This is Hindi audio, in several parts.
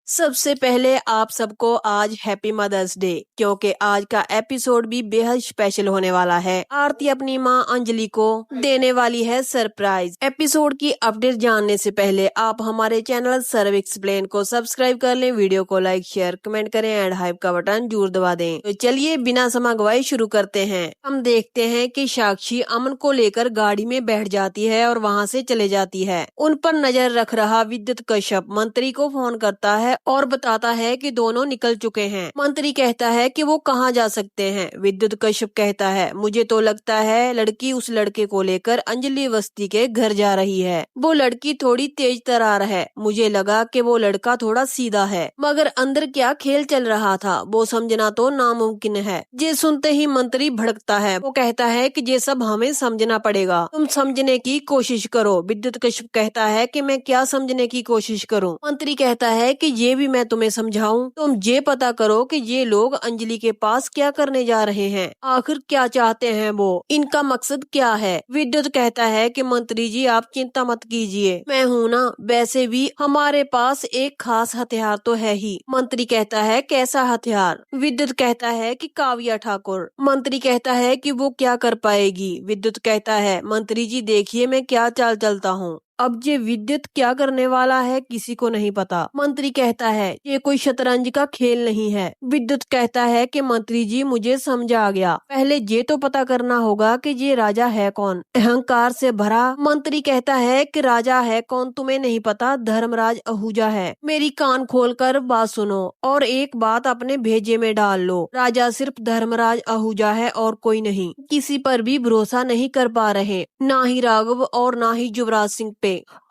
सबसे पहले आप सबको आज हैप्पी मदर्स डे, क्योंकि आज का एपिसोड भी बेहद स्पेशल होने वाला है। आरती अपनी माँ अंजलि को देने वाली है सरप्राइज। एपिसोड की अपडेट जानने से पहले आप हमारे चैनल सर्व एक्सप्लेन को सब्सक्राइब कर लें, वीडियो को लाइक शेयर कमेंट करें एंड हाइप का बटन जरूर दबा दें। तो चलिए बिना समय गवाए शुरू करते हैं। हम देखते हैं कि साक्षी अमन को लेकर गाड़ी में बैठ जाती है और वहाँ से चले जाती है। उन पर नजर रख रहा विद्युत कश्यप मंत्री को फोन करता है और बताता है कि दोनों निकल चुके हैं। मंत्री कहता है कि वो कहाँ जा सकते हैं। विद्युत कश्यप कहता है, मुझे तो लगता है लड़की उस लड़के को लेकर अंजलि अवस्थी के घर जा रही है। वो लड़की थोड़ी तेज तरार है। मुझे लगा कि वो लड़का थोड़ा सीधा है, मगर अंदर क्या खेल चल रहा था वो समझना तो नामुमकिन है। ये सुनते ही मंत्री भड़कता है। वो कहता है कि ये सब हमें समझना पड़ेगा, तुम समझने की कोशिश करो। विद्युत कश्यप कहता है कि मैं क्या समझने की कोशिश करूं। मंत्री कहता है कि ये भी मैं तुम्हें समझाऊं। तुम ये पता करो कि ये लोग अंजलि के पास क्या करने जा रहे हैं, आखिर क्या चाहते हैं वो, इनका मकसद क्या है। विद्युत कहता है कि मंत्री जी आप चिंता मत कीजिए, मैं हूँ ना। वैसे भी हमारे पास एक खास हथियार तो है ही। मंत्री कहता है कैसा हथियार। विद्युत कहता है कि काव्या ठाकुर। मंत्री कहता है कि वो क्या कर पाएगी। विद्युत कहता है मंत्री जी देखिए मैं क्या चाल चलता हूँ। अब ये विद्युत क्या करने वाला है किसी को नहीं पता। मंत्री कहता है ये कोई शतरंज का खेल नहीं है। विद्युत कहता है कि मंत्री जी मुझे समझ आ गया, पहले ये तो पता करना होगा कि ये राजा है कौन। अहंकार से भरा मंत्री कहता है कि राजा है कौन तुम्हें नहीं पता, धर्मराज आहूजा है। मेरी कान खोलकर बात सुनो और एक बात अपने भेजे में डाल लो, राजा सिर्फ धर्मराज आहूजा है और कोई नहीं। किसी पर भी भरोसा नहीं कर पा रहे, ना ही राघव और ना ही युवराज सिंह पे।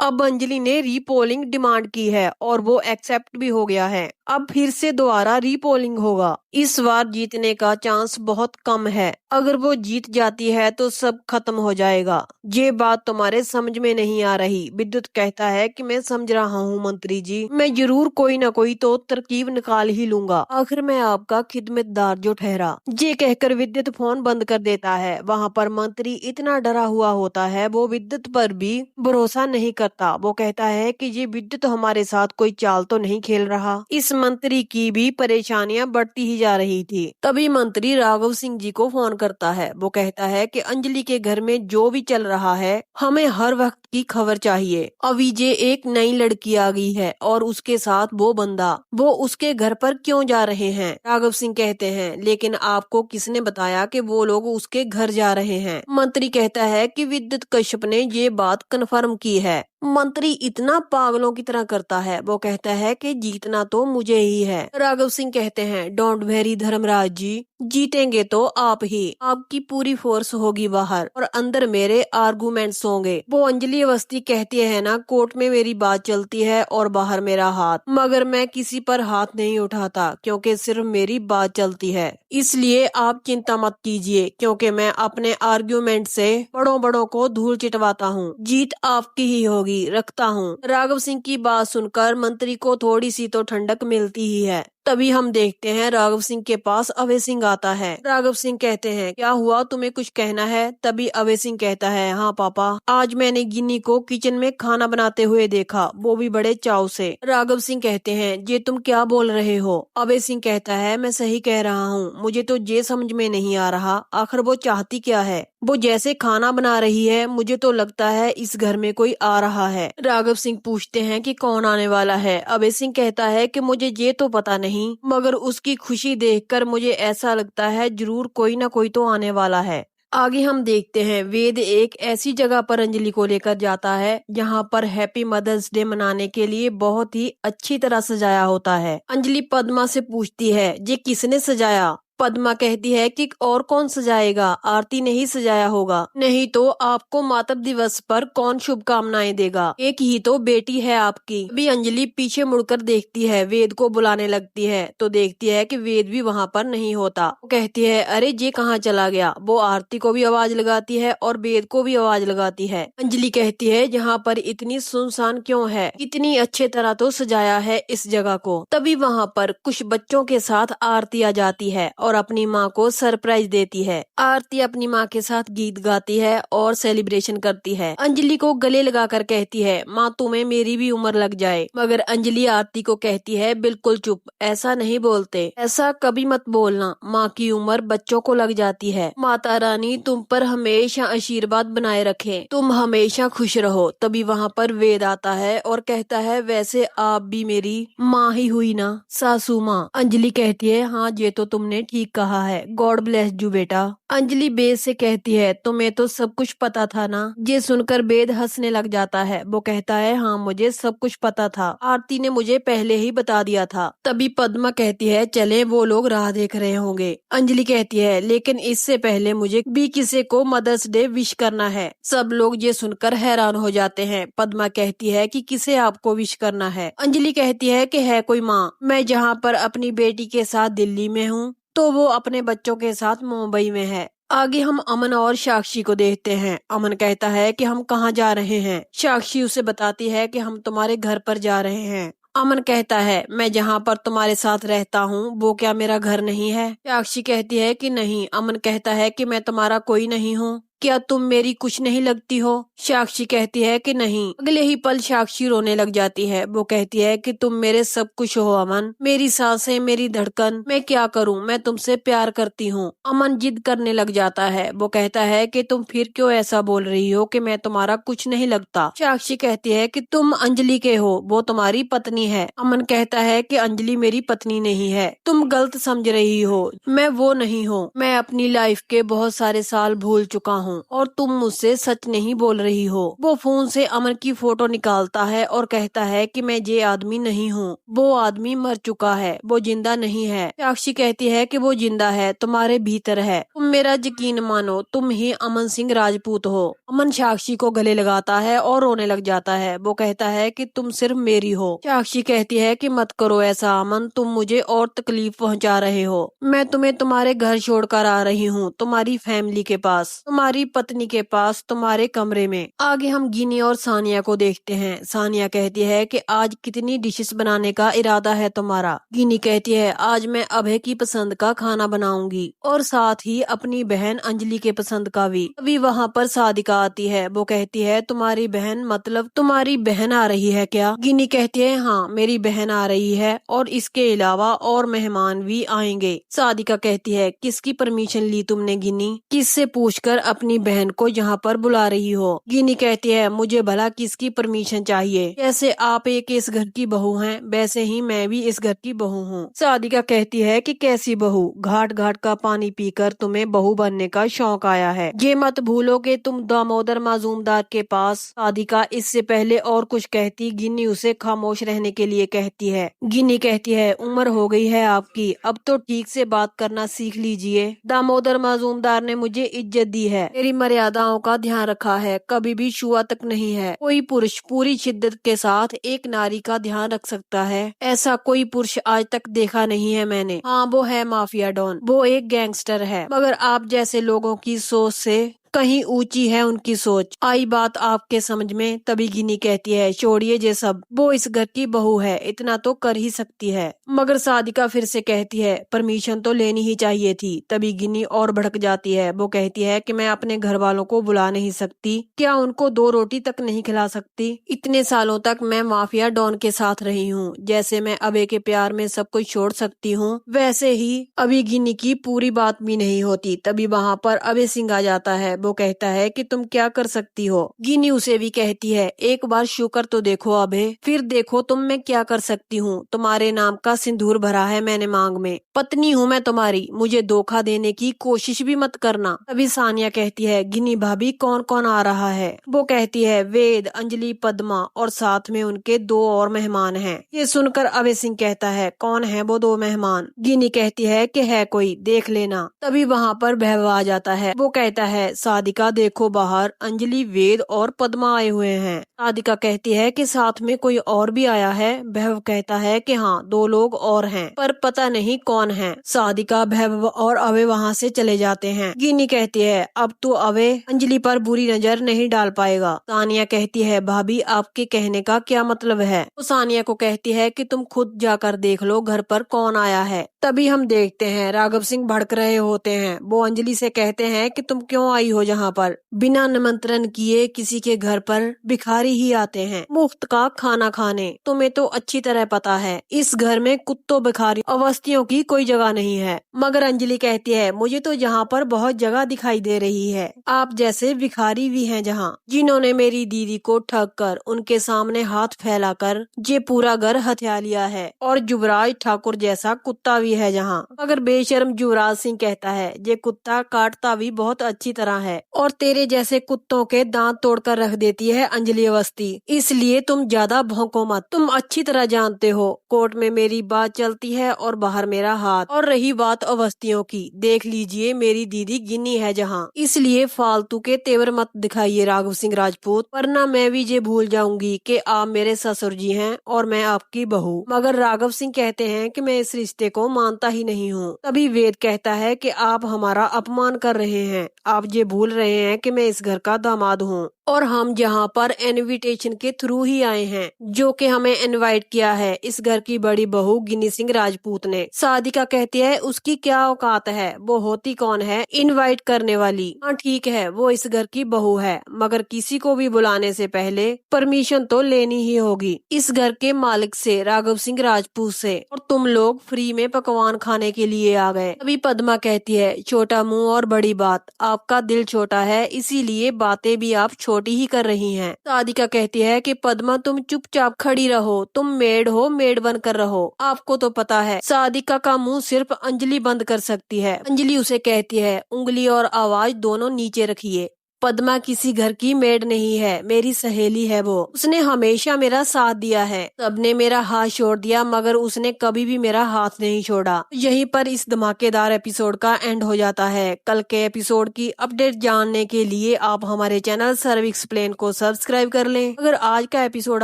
अब अंजलि ने रीपोलिंग डिमांड की है और वो एक्सेप्ट भी हो गया है। अब फिर से दोबारा रीपोलिंग होगा। इस बार जीतने का चांस बहुत कम है। अगर वो जीत जाती है तो सब खत्म हो जाएगा। ये बात तुम्हारे समझ में नहीं आ रही। विद्युत कहता है कि मैं समझ रहा हूँ मंत्री जी, मैं जरूर कोई ना कोई तो तरकीब निकाल ही लूंगा। आखिर मैं आपका खिदमतदार जो ठहरा। ये कहकर विद्युत फोन बंद कर देता है। वहाँ पर मंत्री इतना डरा हुआ होता है, वो विद्युत पर भी भरोसा नहीं करता। वो कहता है कि ये विद्युत हमारे साथ कोई चाल तो नहीं खेल रहा। इस मंत्री की भी परेशानियां बढ़ती ही जा रही थी। तभी मंत्री राघव सिंह जी को फोन करता है। वो कहता है कि अंजलि के घर में जो भी चल रहा है हमें हर वक्त की खबर चाहिए। अभी ये एक नई लड़की आ गई है और उसके साथ वो बंदा, वो उसके घर पर क्यों जा रहे हैं। राघव सिंह कहते हैं लेकिन आपको किसने बताया कि वो लोग उसके घर जा रहे हैं। मंत्री कहता है कि विद्युत कश्यप ने ये बात कन्फर्म की है। मंत्री इतना पागलों की तरह करता है। वो कहता है कि जीतना तो मुझे ही है। राघव सिंह कहते हैं डोंट वेरी धर्मराज जी, जीतेंगे तो आप ही। आपकी पूरी फोर्स होगी बाहर और अंदर मेरे आर्गुमेंट्स होंगे। वो अंजलि अवस्थी कहती है ना, कोर्ट में मेरी बात चलती है और बाहर मेरा हाथ, मगर मैं किसी पर हाथ नहीं उठाता क्योंकि सिर्फ मेरी बात चलती है। इसलिए आप चिंता मत कीजिए क्योंकि मैं अपने आर्ग्यूमेंट से बड़ों बड़ों को धूल चिटवाता हूँ। जीत आपकी ही होगी, रखता हूँ। राघव सिंह की बात सुनकर मंत्री को थोड़ी सी तो ठंडक मिलती ही है। तभी हम देखते हैं राघव सिंह के पास अभय सिंह आता है। राघव सिंह कहते हैं क्या हुआ, तुम्हें कुछ कहना है। तभी अभय सिंह कहता है हाँ पापा, आज मैंने गिन्नी को किचन में खाना बनाते हुए देखा, वो भी बड़े चाव से। राघव सिंह कहते हैं ये तुम क्या बोल रहे हो। अभय सिंह कहता है मैं सही कह रहा हूँ, मुझे तो ये समझ में नहीं आ रहा आखिर वो चाहती क्या है। वो जैसे खाना बना रही है मुझे तो लगता है इस घर में कोई आ रहा है। राघव सिंह पूछते हैं कि कौन आने वाला है। अभय सिंह कहता है कि मुझे ये तो पता नहीं, मगर उसकी खुशी देखकर मुझे ऐसा लगता है जरूर कोई ना कोई तो आने वाला है। आगे हम देखते हैं वेद एक ऐसी जगह पर अंजलि को लेकर जाता है जहाँ पर हैप्पी मदर्स डे मनाने के लिए बहुत ही अच्छी तरह सजाया होता है। अंजलि पद्मा से पूछती है ये किसने सजाया। पद्मा कहती है कि और कौन सजाएगा, आरती ने ही सजाया होगा, नहीं तो आपको मातृ दिवस पर कौन शुभकामनाएं देगा, एक ही तो बेटी है आपकी। अभी अंजलि पीछे मुड़कर देखती है, वेद को बुलाने लगती है तो देखती है कि वेद भी वहाँ पर नहीं होता। वो कहती है अरे ये कहाँ चला गया। वो आरती को भी आवाज लगाती है और वेद को भी आवाज लगाती है। अंजलि कहती है यहाँ पर इतनी सुनसान क्यों है, इतनी अच्छे तरह तो सजाया है इस जगह को। तभी वहाँ पर कुछ बच्चों के साथ आरती आ जाती है और अपनी माँ को सरप्राइज देती है। आरती अपनी माँ के साथ गीत गाती है और सेलिब्रेशन करती है। अंजलि को गले लगाकर कहती है, माँ तुम्हें मेरी भी उम्र लग जाए। मगर अंजलि आरती को कहती है, बिल्कुल चुप, ऐसा नहीं बोलते, ऐसा कभी मत बोलना, माँ की उम्र बच्चों को लग जाती है। माता रानी तुम पर हमेशा आशीर्वाद बनाए रखे, तुम हमेशा खुश रहो। तभी वहाँ पर वेद आता है और कहता है, वैसे आप भी मेरी माँ ही हुई ना सासू माँ। अंजलि कहती है, हाँ ये तो तुमने ठीक कहा है, गॉड ब्लेस यू बेटा। अंजलि बेद से कहती है, तुम्हें तो सब कुछ पता था ना। ये सुनकर बेद हंसने लग जाता है। वो कहता है, हाँ मुझे सब कुछ पता था, आरती ने मुझे पहले ही बता दिया था। तभी पद्मा कहती है, चले वो लोग राह देख रहे होंगे। अंजलि कहती है, लेकिन इससे पहले मुझे भी किसी को मदर्स डे विश करना है। सब लोग ये सुनकर हैरान हो जाते हैं। पद्मा कहती है कि किसे आपको विश करना है। अंजलि कहती है कि है कोई माँ, मैं जहाँ पर अपनी बेटी के साथ दिल्ली में हूँ तो वो अपने बच्चों के साथ मुंबई में है। आगे हम अमन और साक्षी को देखते हैं। अमन कहता है कि हम कहाँ जा रहे हैं। साक्षी उसे बताती है कि हम तुम्हारे घर पर जा रहे हैं। अमन कहता है, मैं जहाँ पर तुम्हारे साथ रहता हूँ वो क्या मेरा घर नहीं है। साक्षी कहती है कि नहीं। अमन कहता है कि मैं तुम्हारा कोई नहीं हूँ, क्या तुम मेरी कुछ नहीं लगती हो। साक्षी कहती है कि नहीं। अगले ही पल साक्षी रोने लग जाती है। वो कहती है कि तुम मेरे सब कुछ हो अमन, मेरी सांसें, मेरी धड़कन, मैं क्या करूं, मैं तुमसे प्यार करती हूं। अमन जिद करने लग जाता है। वो कहता है कि तुम फिर क्यों ऐसा बोल रही हो कि मैं तुम्हारा कुछ नहीं लगता। साक्षी कहती है कि तुम अंजलि के हो, वो तुम्हारी पत्नी है। अमन कहता है कि अंजलि मेरी पत्नी नहीं है, तुम गलत समझ रही हो, मैं वो नहीं हूँ। मैं अपनी लाइफ के बहुत सारे साल भूल चुका हूँ और तुम मुझसे सच नहीं बोल रही हो। वो फोन से अमन की फोटो निकालता है और कहता है कि मैं ये आदमी नहीं हूँ, वो आदमी मर चुका है, वो जिंदा नहीं है। साक्षी कहती है कि वो जिंदा है, तुम्हारे भीतर है, तुम मेरा यकीन मानो, तुम ही अमन सिंह राजपूत हो। अमन साक्षी को गले लगाता है और रोने लग जाता है। वो कहता है कि तुम सिर्फ मेरी हो। साक्षी कहती है कि मत करो ऐसा अमन, तुम मुझे और तकलीफ पहुँचा रहे हो। मैं तुम्हें तुम्हारे घर छोड़कर आ रही हूँ, तुम्हारी फैमिली के पास, तुम्हारी पत्नी के पास, तुम्हारे कमरे में। आगे हम गिनी और सानिया को देखते हैं। सानिया कहती है कि आज कितनी डिशेस बनाने का इरादा है तुम्हारा। गिनी कहती है, आज मैं अभय की पसंद का खाना बनाऊंगी और साथ ही अपनी बहन अंजलि के पसंद का भी। अभी वहाँ पर सादिका आती है। वो कहती है, तुम्हारी बहन मतलब तुम्हारी बहन आ रही है क्या। गिनी कहती है, हाँ मेरी बहन आ रही है और इसके अलावा और मेहमान भी आएंगे। सादिका कहती है, किसकी परमिशन ली तुमने गिनी, किससे पूछकर अपनी बहन को यहाँ पर बुला रही हो। गिनी कहती है, मुझे भला किसकी परमिशन चाहिए, जैसे आप एक इस घर की बहू हैं वैसे ही मैं भी इस घर की बहू हूँ। सादिका कहती है कि कैसी बहू, घाट घाट का पानी पीकर तुम्हें बहू बनने का शौक आया है, ये मत भूलो कि तुम दामोदर माजूमदार के पास। सादिका इससे पहले और कुछ कहती, गिनी उसे खामोश रहने के लिए कहती है। गिनी कहती है, उम्र हो गई है आपकी, अब तो ठीक से बात करना सीख लीजिए। दामोदर माजूमदार ने मुझे इज्जत दी है, मेरी मर्यादाओं का ध्यान रखा है, कभी भी छुआ तक नहीं है। कोई पुरुष पूरी शिद्दत के साथ एक नारी का ध्यान रख सकता है, ऐसा कोई पुरुष आज तक देखा नहीं है मैंने। हाँ वो है माफिया डॉन, वो एक गैंगस्टर है, मगर आप जैसे लोगों की सोच से कहीं ऊंची है उनकी सोच। आई बात आपके समझ में। तभी गिनी कहती है, छोड़िए ये सब, वो इस घर की बहू है, इतना तो कर ही सकती है। मगर सादिका फिर से कहती है, परमिशन तो लेनी ही चाहिए थी। तभी गिनी और भड़क जाती है। वो कहती है कि मैं अपने घर वालों को बुला नहीं सकती, क्या उनको 2 रोटी तक नहीं खिला सकती। इतने सालों तक मैं माफिया डॉन के साथ रही हूँ, जैसे मैं अबे के प्यार में सब कुछ छोड़ सकती हूँ वैसे ही अभी गिनी की पूरी बात भी नहीं होती। तभी वहाँ पर अभय सिंह आ जाता है। वो कहता है कि तुम क्या कर सकती हो। गिनी उसे भी कहती है, एक बार शुक्र तो देखो अभय, फिर देखो तुम मैं क्या कर सकती हूँ। तुम्हारे नाम का सिंदूर भरा है मैंने मांग में, पत्नी हूँ मैं तुम्हारी, मुझे धोखा देने की कोशिश भी मत करना। तभी सानिया कहती है, गिनी भाभी कौन कौन आ रहा है। वो कहती है, वेद, अंजलि, पद्मा और साथ में उनके 2 और मेहमान हैं। ये सुनकर अभय सिंह कहता है, कौन है वो 2 मेहमान। गिनी कहती है कि है कोई, देख लेना। तभी वहाँ पर वैभव आ जाता है। वो कहता है, साधिका देखो बाहर अंजलि, वेद और पद्मा आए हुए हैं। साधिका कहती है कि साथ में कोई और भी आया है। वैभव कहता है कि हाँ, 2 लोग और हैं, पर पता नहीं कौन है। साधिका, वैभव और अभय वहाँ से चले जाते हैं। गिन्नी कहती है अब तो अभय अंजलि पर बुरी नजर नहीं डाल पाएगा। सानिया कहती है भाभी, आपके कहने का क्या मतलब है? तो सानिया को कहती है कि तुम खुद जाकर देख लो घर पर कौन आया है। तभी हम देखते हैं राघव सिंह भड़क रहे होते हैं। वो अंजलि से कहते हैं कि तुम क्यों आई हो जहाँ पर? बिना निमंत्रण किए किसी के घर पर भिखारी ही आते हैं मुफ्त का खाना खाने। तुम्हें तो अच्छी तरह पता है इस घर में कुत्तों, भिखारी, अवस्थियों की कोई जगह नहीं है। मगर अंजलि कहती है मुझे तो यहाँ पर बहुत जगह दिखाई दे रही है। आप जैसे भिखारी भी हैं जहाँ, जिन्होंने मेरी दीदी को ठग कर उनके सामने हाथ फैलाकर ये पूरा घर हथिया लिया है। और युवराज ठाकुर जैसा कुत्ता भी है जहाँ। मगर बेशर्म युवराज सिंह कहता है ये कुत्ता काटता भी बहुत अच्छी तरह है और तेरे जैसे कुत्तों के दांत तोड़कर रख देती है अंजलि अवस्थी। इसलिए तुम ज्यादा भौंको मत। तुम अच्छी तरह जानते हो कोर्ट में मेरी बात चलती है और बाहर मेरा हाथ। और रही बात अवस्थियों की, देख लीजिए मेरी दीदी गिन्नी है जहाँ। इसलिए फालतू के तेवर मत दिखाइए राघव सिंह राजपूत, वरना मैं भी ये भूल जाऊंगी कि आप मेरे ससुर जी हैं और मैं आपकी बहू। मगर राघव सिंह कहते हैं कि मैं इस रिश्ते को मानता ही नहीं हूँ। तभी वेद कहता है कि आप हमारा अपमान कर रहे हैं। आप ये भूल रहे हैं कि मैं इस घर का दामाद हूँ और हम यहाँ पर इनविटेशन के थ्रू ही आए हैं, जो कि हमें इनवाइट किया है इस घर की बड़ी बहू गिन्नी सिंह राजपूत ने। साधिका कहती है उसकी क्या औकात है, वो होती कौन है इनवाइट करने वाली? हाँ ठीक है, वो इस घर की बहू है, मगर किसी को भी बुलाने से पहले परमिशन तो लेनी ही होगी इस घर के मालिक से, राघव सिंह राजपूत से। और तुम लोग फ्री में पकवान खाने के लिए आ गए। अभी पद्मा कहती है छोटा मुंह और बड़ी बात, आपका दिल छोटा है इसीलिए बातें भी आप छोटी ही कर रही हैं। साधिका कहती है कि पद्मा तुम चुपचाप खड़ी रहो, तुम मेड हो, मेड बनकर रहो। आपको तो पता है साधिका का मुंह सिर्फ अंजलि बंद कर सकती है। अंजलि उसे कहती है उंगली और आवाज दोनों नीचे रखिए। पद्मा किसी घर की मेड नहीं है, मेरी सहेली है वो। उसने हमेशा मेरा साथ दिया है। सबने मेरा हाथ छोड़ दिया मगर उसने कभी भी मेरा हाथ नहीं छोड़ा। यहीं पर इस धमाकेदार एपिसोड का एंड हो जाता है। कल के एपिसोड की अपडेट जानने के लिए आप हमारे चैनल सर्व एक्सप्लेन को सब्सक्राइब कर लें। अगर आज का एपिसोड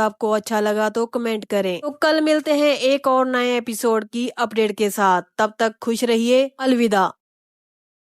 आपको अच्छा लगा तो कमेंट करें। तो कल मिलते हैं एक और नए एपिसोड की अपडेट के साथ। तब तक खुश रहिए। अलविदा।